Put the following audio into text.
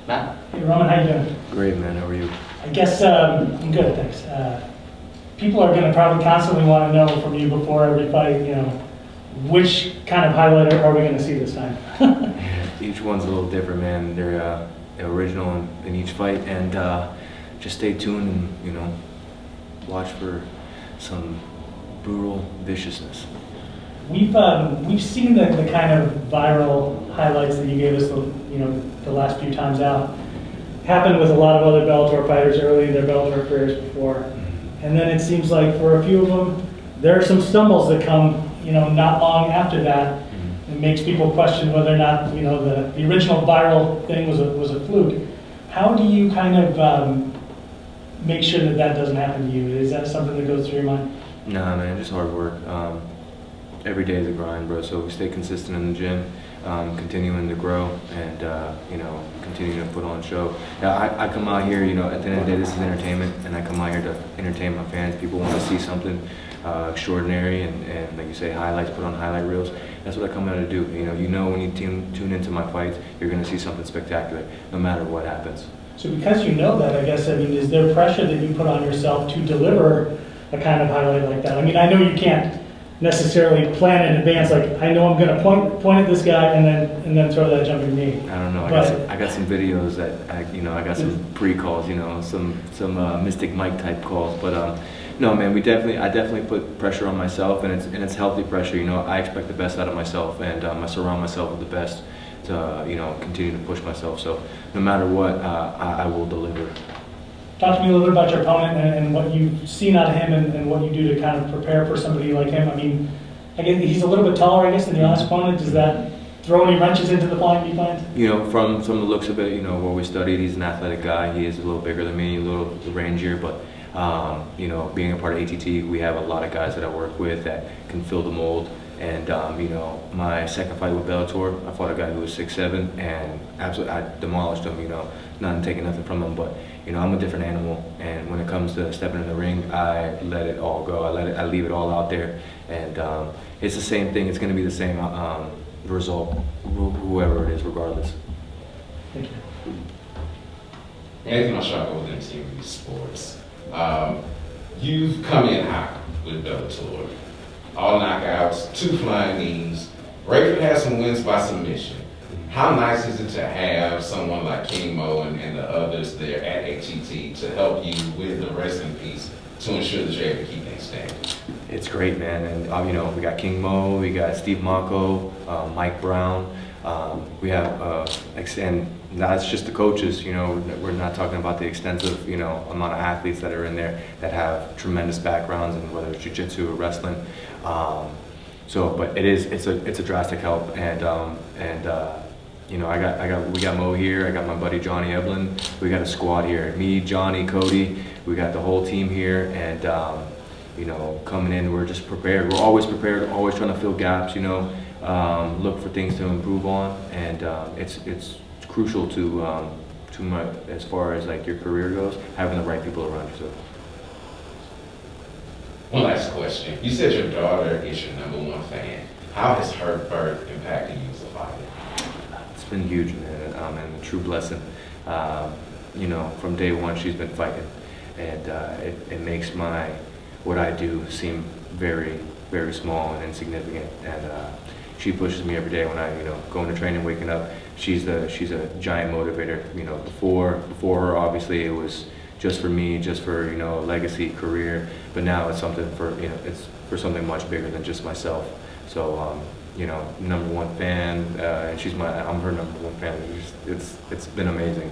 Matt? Hey Roman, how you doing? Great, man. How are you? I guess I'm good, thanks. People are going to probably constantly want to know from you before every fight, which kind of highlight are we going to see this time? Each one's a little different, man. They're original in each fight, and just stay tuned and watch for some brutal viciousness. We've seen the kind of viral highlights that you gave us the last few times out happen with a lot of other Bellator fighters early in their Bellator careers before, and then it seems like for a few of them there are some stumbles that come not long after that. It makes people question whether or not the original viral thing was a fluke. How do you kind of make sure that doesn't happen to you? Is that something that goes through your mind? Nah, man, just hard work. Every day is a grind, bro. So we stay consistent in the gym, continuing to grow, and continuing to put on show. Yeah, I come out here. At the end of the day, this is entertainment, and I come out here to entertain my fans. People want to see something extraordinary, and like you say, highlights, put on highlight reels. That's what I come out to do. When you tune into my fights, you're going to see something spectacular, no matter what happens. So because you know that, I guess, is there pressure that you put on yourself to deliver a kind of highlight like that? I mean, I know you can't necessarily plan in advance, like, I know I'm going to point at this guy and then throw that jumping knee. I don't know. I got some videos that I got some pre-calls, some Mystic Mike type calls, but no, man, I definitely put pressure on myself, and it's healthy pressure. I expect the best out of myself, and I surround myself with the best to continue to push myself. So no matter what, I will deliver. Talk to me a little bit about your opponent and what you've seen out of him and what you do to kind of prepare for somebody like him. I mean, he's a little bit taller, I guess, than your last opponent. Does that throw any wrenches into the flying you planned? From the looks of it, what we studied, he's an athletic guy. He is a little bigger than me, a little rangier, but being a part of ATT, we have a lot of guys that I work with that can fill the mold. And my second fight with Bellator, I fought a guy who was 6'7", and absolutely I demolished him. Not taking nothing from him, but I'm a different animal. And when it comes to stepping in the ring, I let it all go. I leave it all out there, and it's the same thing. It's going to be the same result, whoever it is, regardless. Thank you. Anthony Machado with MTV Sports. You've come in hot with Bellator. All knockouts, 2 flying knees. Rayford has some wins by submission. How nice is it to have someone like King Mo and the others there at ATT to help you with the wrestling piece to ensure that you're able to keep things standing? It's great, man. And we got King Mo, we got Steve Mako, Mike Brown. We have and that's just the coaches. We're not talking about the extensive amount of athletes that are in there that have tremendous backgrounds, and whether it's jiu-jitsu or wrestling. But it's a drastic help, and we got Mo here. I got my buddy Johnny Eblin. We got a squad here. Me, Johnny, Cody. We got the whole team here, and coming in, we're just prepared. We're always prepared. Always trying to fill gaps. Look for things to improve on, and it's crucial to as far as like your career goes, having the right people around you. So. One last question. You said your daughter is your #1 fan. How has her birth impacted you as a father? It's been huge, man, and a true blessing. From day one, she's been fighting, and it makes what I do seem very, very small and insignificant. And she pushes me every day when I, go into training, waking up. She's a giant motivator. Before her, obviously, it was just for me, just for legacy, career. But now it's something it's for something much bigger than just myself. So #1 fan, and I'm her #1 fan. It's been amazing.